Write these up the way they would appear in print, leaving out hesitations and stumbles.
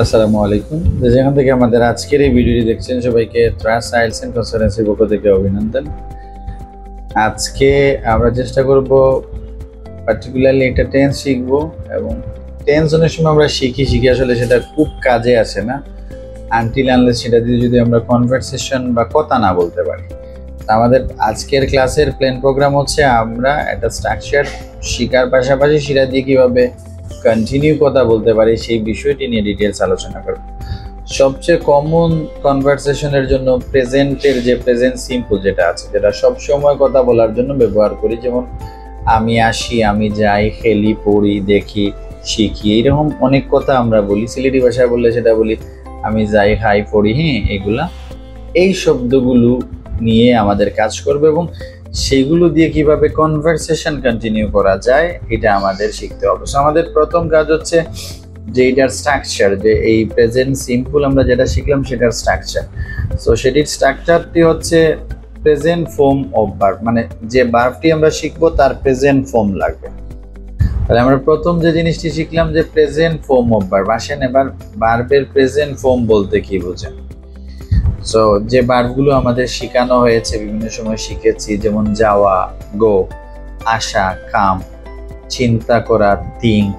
আসসালামু আলাইকুম। যেখান থেকে আমাদের আজকের এই ভিডিওটি দেখছেন সবাইকে ট্রাস্ট আইএলটিএস এন্ড কনসালটেন্সির পক্ষ থেকে অভিনন্দন। আজকে আমরা চেষ্টা করব পার্টিকুলারলি একটা টেন্স শিখব এবং টেন্স অনেক সময় আমরা শিখি আসলে সেটা খুব কাজে আসে না আনটিল আনলেস সেটা দিয়ে যদি আমরা কনভারসেশন বা কথা না বলতে পারি। আমাদের আজকের ক্লাসের প্ল্যান প্রোগ্রাম হচ্ছে আমরা একটা স্ট্রাকচার শেখার পাশাপাশি সেটা দিয়ে কীভাবে কন্টিনিউ কথা বলতে পারি সেই বিষয়টি নিয়ে ডিটেলস আলোচনা করব। সবচেয়ে কমন কনভারসেশনের জন্য প্রেজেন্টের যে প্রেজেন্ট সিম্পল যেটা আছে, যেটা সব সময় কথা বলার জন্য ব্যবহার করি, যেমন আমি আসি, আমি যাই, খেলি, পড়ি, দেখি, শিখি, এইরকম অনেক কথা আমরা বলি। সিলেটি ভাষায় বললে সেটা বলি আমি যাই, খাই, পড়ি, এগুলা এই শব্দগুলো নিয়ে আমাদের কাজ করবে এবং সেগুলো দিয়ে কিভাবে কনভারসেশন কন্টিনিউ করা যায় এটা আমাদের শিখতে হবে। সো আমাদের প্রথম কাজ হচ্ছে যে এটার স্ট্রাকচার, যে এই প্রেজেন্ট সিম্পল আমরা যেটা শিখলাম সেটার স্ট্রাকচার। সো সেটির স্ট্রাকচারটি হচ্ছে প্রেজেন্ট ফর্ম অফ ভার্ব, মানে যে ভার্বটি আমরা শিখবো তার প্রেজেন্ট ফর্ম লাগবে। তাহলে আমরা প্রথম যে জিনিসটি শিখলাম যে প্রেজেন্ট ফর্ম অফ ভার্ব। আসেন এবার ভার্বের প্রেজেন্ট ফর্ম বলতে কি বোঝেন। সো যে ভার্বগুলো আমাদের শেখানো হয়েছে, বিভিন্ন সময় শিখেছি, যেমন যাওয়া, গো, আসা, কাম, চিন্তা করা, থিঙ্ক,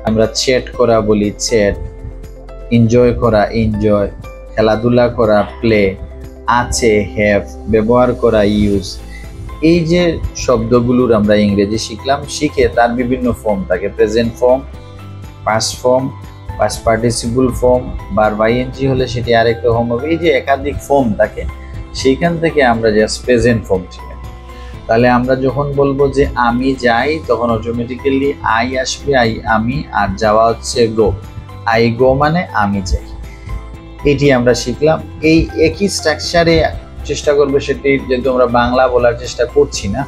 আমরা চ্যাট করা বলি চ্যাট, এনজয় করা এনজয়, খেলাধুলা করা প্লে, আছে হ্যাভ, ব্যবহার করা ইউজ। এই যে শব্দগুলোর আমরা ইংরেজি শিখলাম, শিখে তার বিভিন্ন ফর্ম থাকে, present form, past form, past participle form, verb ING হলে সেটি আরেক রকম হবে। এই যে একাধিক ফর্ম থাকে, সেইখান থেকে আমরা জাস্ট প্রেজেন্ট ফর্ম শিখি। তাহলে আমরা যখন বলবো যে আমি যাই, তখন অটোমেটিক্যালি আই আসবে, আমি, আর যাওয়া হচ্ছে গো। আই গো মানে আমি যাই। এটি আমরা শিখলাম। এই একই স্ট্রাকচারে চেষ্টা করবো সেটি, যেহেতু আমরা বাংলা বলার চেষ্টা করছি না,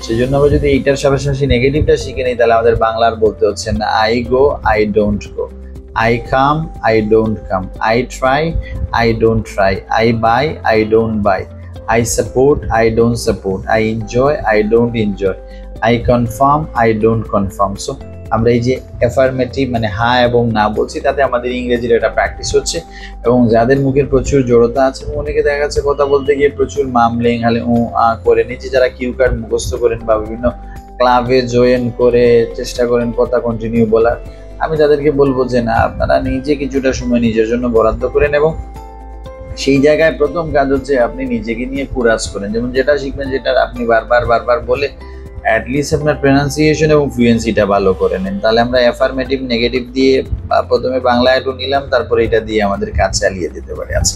সেজন্য আমরা যদি এইটার পাশাপাশি নেগেটিভটা শিখে নিই, তাহলে আমাদের বাংলার বলতে হচ্ছে না I go, I don't go, I come, I don't come, I try, I don't try, I buy, I don't buy, I support, I don't support, I enjoy, I don't enjoy, I confirm, I don't confirm. So আমরা এই যে affirmative মানে হ্যাঁ এবং না বলছি, তাতে আমাদের ইংরেজির একটা প্র্যাকটিস হচ্ছে। এবং যাদের মুখের প্রচুর জড়তা আছে, অনেকে দেখা যাচ্ছে কথা বলতে গিয়ে প্রচুর মামলেং হালে করে নিচে, যারা কিউ কার্ড মুখস্থ করেন বা বিভিন্ন ক্লাবে জয়েন করে চেষ্টা করেন কথা কন্টিনিউ বলার, আমি তাদেরকে বলবো যে না, আপনারা নিজে কিছুটা সময় নিজের জন্য বরাদ্দ করেন এবং সেই জায়গায় প্রথম কাজ হচ্ছে আপনি নিজেকে নিয়ে কুরাজ করেন। যেমন যেটা শিখবেন, যেটা আপনি বারবার বলে অ্যাটলিস্ট আপনার প্রনাউন্সিয়েশন এবং ফ্লুয়েন্সিটা ভালো করে নেন। তাহলে আমরা অ্যাফার্মেটিভ নেগেটিভ দিয়ে প্রথমে বাংলা একটু নিলাম, তারপরে এটা দিয়ে আমাদের কাজ চালিয়ে দিতে পারে। আছে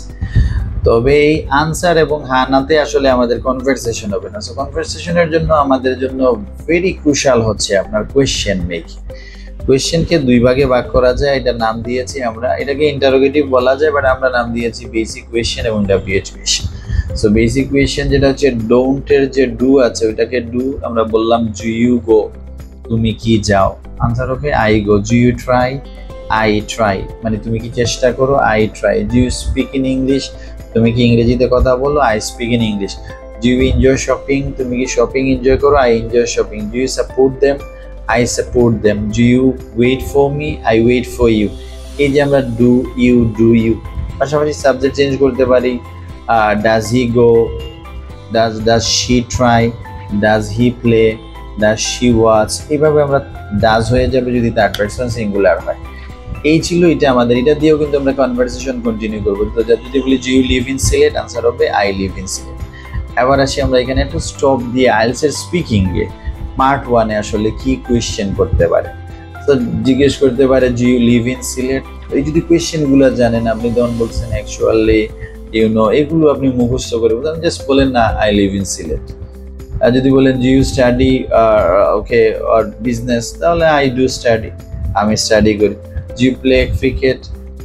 তবে এই আনসার এবং হানাতে আসলে আমাদের কনভারসেশন হবে না। সো কনভারসেশনের জন্য আমাদের জন্য ভেরি ক্রুশাল হচ্ছে আপনার কোয়েশ্চেন মেকিং। কোয়েশ্চেনকে দুই ভাগে ভাগ করা যায়, এটা নাম দিয়েছি আমরা, এটাকে ইন্টারোগেটিভ বলা যায়, বাট আমরা নাম দিয়েছি বেসিক কোয়েশ্চেন এবং WH question. So basic question যেটা হচ্ছে ডোন্টের যে ডু আছে, ওইটাকে ডু আমরা বললাম ডু ইউ গো, তুমি কি যাও, answer okay I go. Do you try, I try, মানে তুমি কি চেষ্টা করো, I try. Do you speak in English, তুমি কি ইংরেজিতে কথা বলো, I speak in English. Do you enjoy shopping, তুমি কি শপিং এনজয় করো, I enjoy shopping. Do you support them, I support them. Do you wait for me? I wait for you. এই যে আমরা do you, পাশাপাশি subject change করতে পারি। Does he go? Does she try? Does he play? Does she watch? এইভাবে আমরা does হয়ে যাবে যদি থার্ড পারসন সিঙ্গুলার হয়। এই ছিল এটা আমাদের, এটা দিয়েও কিন্তু আমরা কনভারসেশন কন্টিনিউ করবো। তো যদি বলি do you live in Sylhet, answer হবে I live in Sylhet। এবার আসি আমরা এখানে একটু স্টপ দিয়ে আইএলটিএস এর স্পিকিং-এ পার্ট 1 এ আসলে কি কোয়েশ্চেন করতে পারে। তো জিজ্ঞেস করতে পারে do you live in Sylhet. এই যদি কোয়েশ্চেনগুলো জানেন, আপনি যখন বলছেন অ্যাকচুয়ালি ইউ নো, এগুলো আপনি মুখস্থ করে বলতেন, জাস্ট বলেন না আই লিভ ইন সিলেট। আর যদি বলেন do you study okay or business, তাহলে আই ডু স্টাডি, আমি স্টাডি করি। ডু ইউ প্লে ক্রিকেট,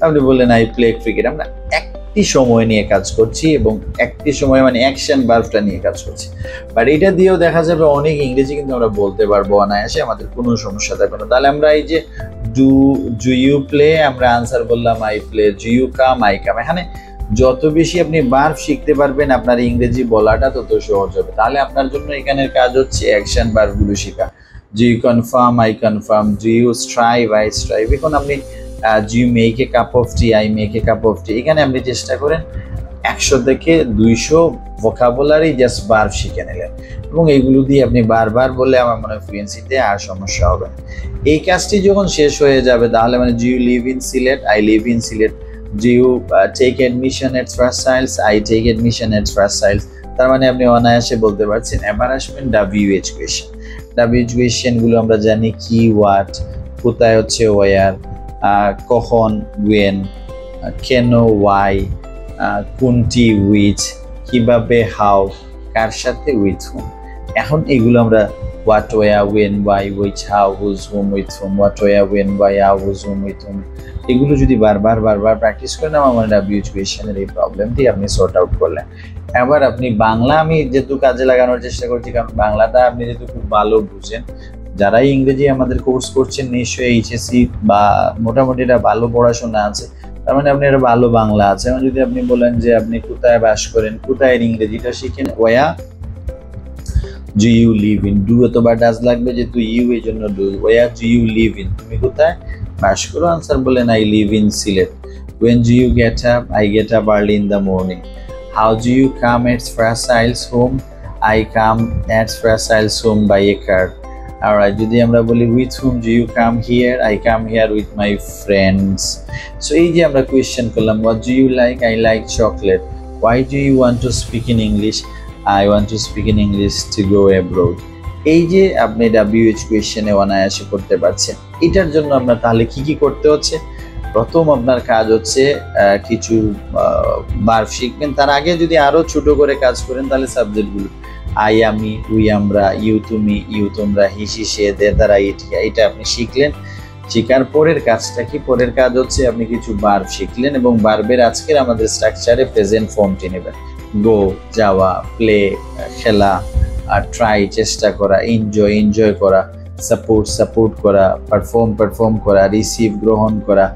আপনি বললেন আই প্লে ক্রিকেট। আমরা একটি সময় নিয়ে কাজ করছি এবং একটি সময় মানে অ্যাকশন ভার্বটা নিয়ে কাজ করছি, বাট এটা দিয়েও দেখা যাবে অনেক ইংরেজি কিন্তু আমরা বলতে পারবো অনায়াসে, আমাদের কোনো সমস্যা থাকবে না। তাহলে আমরা এই যে ডু ইউ প্লে, আমরা আনসার বললাম I play. Do you come, I come. এখানে যত বেশি আপনি ভার্ব শিখতে পারবেন, আপনার ইংরেজি বলাটা তত সহজ হবে। তাহলে আপনার জন্য এখানের কাজ হচ্ছে অ্যাকশন ভার্বগুলো শেখা। Do you confirm, I confirm. Do you strive, I strive. এখন আপনি do you make a cup of tea, I make a cup of tea. এখানে আপনি চেষ্টা করেন 100 থেকে 200 ভোকাবুলারি জাস্ট ভার্ব শিখে নিলেন এবং এইগুলো দিয়ে আপনি বারবার বললে আমার মনে হয় ফ্লুয়েন্সিতে আর সমস্যা হবে না। এই কাজটি যখন শেষ হয়ে যাবে তাহলে মানে do you live in Sylhet, I live in Sylhet. Do you take admission at ফ্রাসাইলস, আই টেক অ্যাডমিশন এট ফ্রাসাইলস। তার মানে আপনি অনায়াসে বলতে পারছেন। এবার আসবেন WH কোয়েশ্চেন। WH কোয়েশ্চেনগুলো আমরা জানি কি, হোয়াট, কোথায় হচ্ছে ওয়ার, কখন ওয়েন, কেন ওয়াই, কোনটি উইচ, কিভাবে হাউ, কার সাথে উইথ হুম। এখন এগুলো আমরা what, where, when, why, which, how, whose, whom, with whom, what, where, when, why, how, whose, whom, with whom, এগুলো যদি বারবার প্র্যাকটিস করেন আমার মনে হয় WH কোয়েশ্চেনের এই প্রবলেমটি আপনি সর্ট আউট করলেন। এবার আপনি বাংলা আমি যেহেতু কাজে লাগানোর চেষ্টা করছি, কারণ বাংলাটা আপনি যেহেতু খুব ভালো বুঝেন, যারাই ইংরেজি আমাদের কোর্স করছেন নিশ্চয়ই HSC বা মোটামুটি এটা ভালো পড়াশোনা আছে, তার মানে আপনি এটা ভালো বাংলা আছে। এবং যদি আপনি বলেন যে আপনি কোথায় বাস করেন, কোথায় ইংরেজিটা শিখেন, where do you live in, do অথবা ডাজ লাগবে যেহেতু ইউ এই জন্য ডু, ওয়া ডু ইউ লিভ ইন, তুমি কোথায় বাস করো, আনসার বলেন I live in Sylhet. When do you get up? I get up early in the morning. How do you come at Frasile's home? I come at Frasile's home by a car. Alright, যদি আমরা বলি with whom do you come here? I come here with my friends. So এই যে আমরা question করলাম, what do you like? I like chocolate. Why do you want to speak in English? I want to speak in English to go abroad. এই যে আপনি WH কোয়েশ্চেনে অনায়াসে করতে পারছেন। এটার জন্য আপনার তাহলে কি করতে হচ্ছে? প্রথম আপনার কাজ হচ্ছে কিছু ভার্ব শিখবেন। তার আগে যদি আরো ছোট করে কাজ করেন তাহলে সাবজেক্টগুলো আই আমি, উই আমরা, ইউ তুমি, ইউ তোমরা, হি সি সে, দে তারা, এটা আপনি শিখলেন। শিখার পরের কাজটা কি? পরের কাজ হচ্ছে আপনি কিছু ভার্ব শিখলেন এবং ভার্বের আজকের আমাদের স্ট্রাকচারে প্রেজেন্ট ফর্মটি নেবেন। গো যাওয়া, প্লে খেলা, ট্রাই চেষ্টা করা, এনজয় করা, সাপোর্ট করা, পারফর্ম করা, রিসিভ গ্রহণ করা,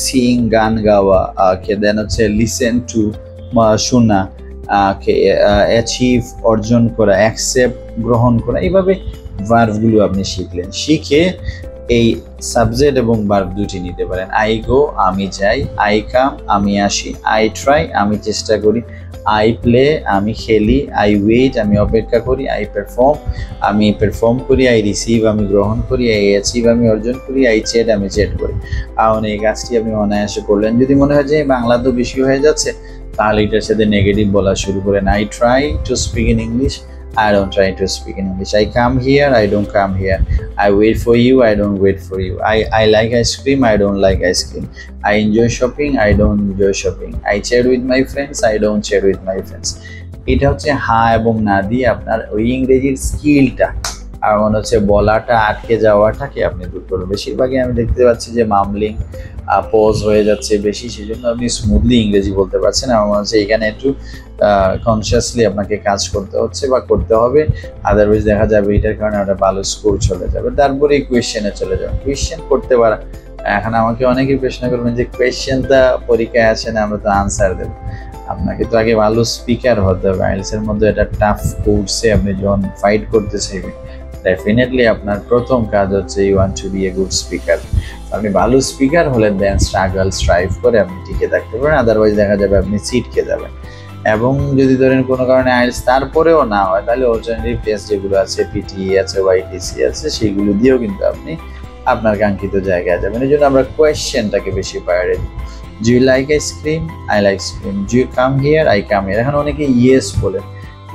সিং গান গাওয়া, দেন হচ্ছে লিসেন টু শোনা, অ্যাচিভ অর্জন করা, অ্যাকসেপ্ট গ্রহণ করা। এইভাবে ভার্বগুলো আপনি শিখলেন। শিখে এই সাবজেক্ট এবং ভার্ব দুটি নিতে পারেন। আই গো আমি যাই, আই কাম আমি আসি, আই ট্রাই আমি চেষ্টা করি, আই প্লে আমি খেলি, আই ওয়েট আমি অপেক্ষা করি, আই পারফর্ম করি, আই রিসিভ আমি গ্রহণ করি, আই অ্যাচিভ আমি অর্জন করি, আই চেট আমি চেট করি। কারণ এই কাজটি আপনি অনায়াসে করলেন। যদি মনে হয় যে বাংলা তো বেশি হয়ে যাচ্ছে তাহলে এটার সাথে নেগেটিভ বলা শুরু করেন। I try to speak in English, I don't try to speak in English. I come here, I don't come here. I wait for you, I don't wait for you. I like ice cream, I don't like ice cream. I enjoy shopping, I don't enjoy shopping. I chat with my friends, I don't chat with my friends. এটা হচ্ছে হ্যাঁ এবং না দিয়ে আপনার ওই ইংরেজির স্কিলটা আর মনে হচ্ছে বলাটা আটকে যাওয়াটাকে আপনি দূর করবেন। বেশিরভাগই আমি দেখতে পাচ্ছি যে মামলিং পজ হয়ে যাচ্ছে বেশি, সেই জন্য আপনি স্মুথলি ইংরেজি বলতে পারছেন। আমার মনে হচ্ছে এখানে একটু কনসিয়াসলি আপনাকে কাজ করতে হচ্ছে বা করতে হবে, আদারওয়াইজ দেখা যাবে এটার কারণে একটা ভালো স্কোর চলে যাবে। তারপরে কোয়েশ্চেনে চলে যাবে। কোয়েশ্চেন করতে পারা, এখন আমাকে অনেকেই প্রশ্ন করবেন যে কোয়েশ্চেনটা পরীক্ষায় আসে না, আমরা তো আনসার দেবো। আপনাকে তো আগে ভালো স্পিকার হতে হবে। আইএলটিএস এর মধ্যে একটা টাফ কোর্সে আপনি যখন ফাইট করতে চাইবেন, ডেফিনেটলি আপনার প্রথম কাজ হচ্ছে you want to be a good speaker. আপনি ভালো স্পিকার হলে দেন স্ট্রাইভ করে আপনি টিকে থাকতে পারেন, আদারওয়াইজ দেখা যাবে আপনি ছিটকে যাবেন। এবং যদি ধরেন কোনো কারণে আইএলটিএস তারপরেও না হয় তাহলে অল্টারনেটিভ টেস্ট যেগুলো আছে, পিটিই আছে, ওয়াইটিসি আছে, সেগুলো দিয়েও কিন্তু আপনি আপনার কাঙ্ক্ষিত জায়গায় যাবেন। এই জন্য আমরা কোয়েশ্চেনটাকে বেশি প্রায়োরিটি দিই। Do you like ice cream? I like ice cream. Do you come here? I come here. এখন অনেকে ইয়েস বলে,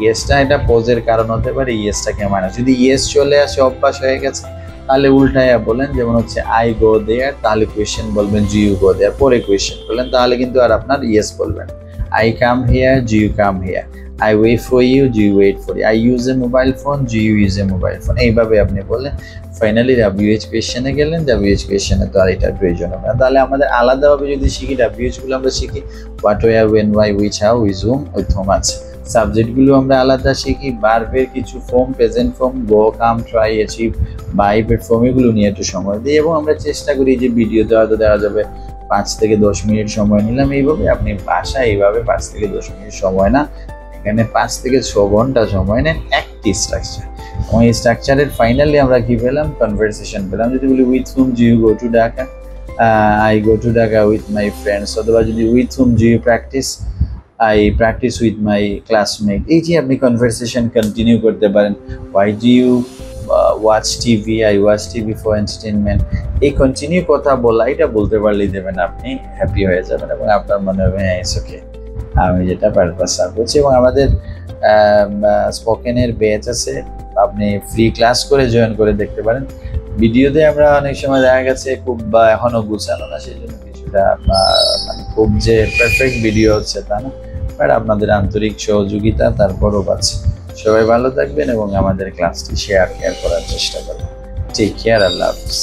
ইয়েসটা এটা পজের কারণ হতে পারে, ইয়েসটাকে মানে যদি ইয়েস চলে আসে অভ্যাস হয়ে গেছে তাহলে উল্টায়া বলেন, যেমন হচ্ছে আই গো দেয়ার, তাহলে কোয়েশ্চেন বলবেন ডু ইউ গো দেয়ার, পরে কোয়েশ্চেন বললেন তাহলে কিন্তু আর আপনার ইয়েস বলবেন। I come here, do you come here? I wait for you, do you wait for you? I use a mobile phone, do you use a mobile phone? এইভাবে আপনি বললেন। Finally WH কোয়েশ্চেনে গেলেন, WH কোয়েশ্চেনে তো আর এটার প্রয়োজন হবে না। তাহলে আমাদের আলাদাভাবে যদি শিখি WH গুলো আমরা শিখি what, where, when, why, which, how, with whom, with whom আছে। সাবজেক্টগুলো আমরা আলাদা শিখি, ভার্বের কিছু form, present form, go, come, try, achieve, buy, perform, এগুলো নিয়ে একটু সময় দিই এবং আমরা চেষ্টা করি যে ভিডিওতে হয়তো দেওয়া যাবে 5 থেকে 10 মিনিট সময় নিলাম। এইভাবে আপনি বাসায় এইভাবে 5 থেকে 10 মিনিট সময় না, এখানে 5 থেকে 6 ঘন্টা সময় নেন একটি স্ট্রাকচার। এবং এই স্ট্রাকচারের ফাইনালি আমরা কি পেলাম? কনভারসেশন পেলাম। যদি বলি with whom do you go to Dhaka, I go to Dhaka with my friends, অথবা যদি with whom do you practice, I practice with my classmate। এই যে আপনি কনভারসেশন কন্টিনিউ করতে পারেন। Why do you watch TV? I watch TV for entertainment। এই continue কথা বলা, এটা বলতে পারলেই দেবেন, আপনি হ্যাপি হয়ে যাবেন এবং আপনার মনে হবে হ্যাঁ ইটস ওকে, আমি যেটা পারপাস সার্ভ করছি। এবং আমাদের স্পোকেনের ব্যাচ আছে, আপনি ফ্রি ক্লাস করে জয়েন করে দেখতে পারেন। ভিডিওতে আমরা অনেক সময় দেখা গেছে খুব এখনো গুছানো না, সেই জন্য কিছুটা মানে খুব যে পারফেক্ট ভিডিও হচ্ছে তা না, বাট আপনাদের আন্তরিক সহযোগিতা তারপরও পাচ্ছে। সবাই ভালো থাকবেন এবং আমাদের ক্লাসটি শেয়ার করার চেষ্টা করবেন। টেক কেয়ার, আল্লাহ হাফিজ।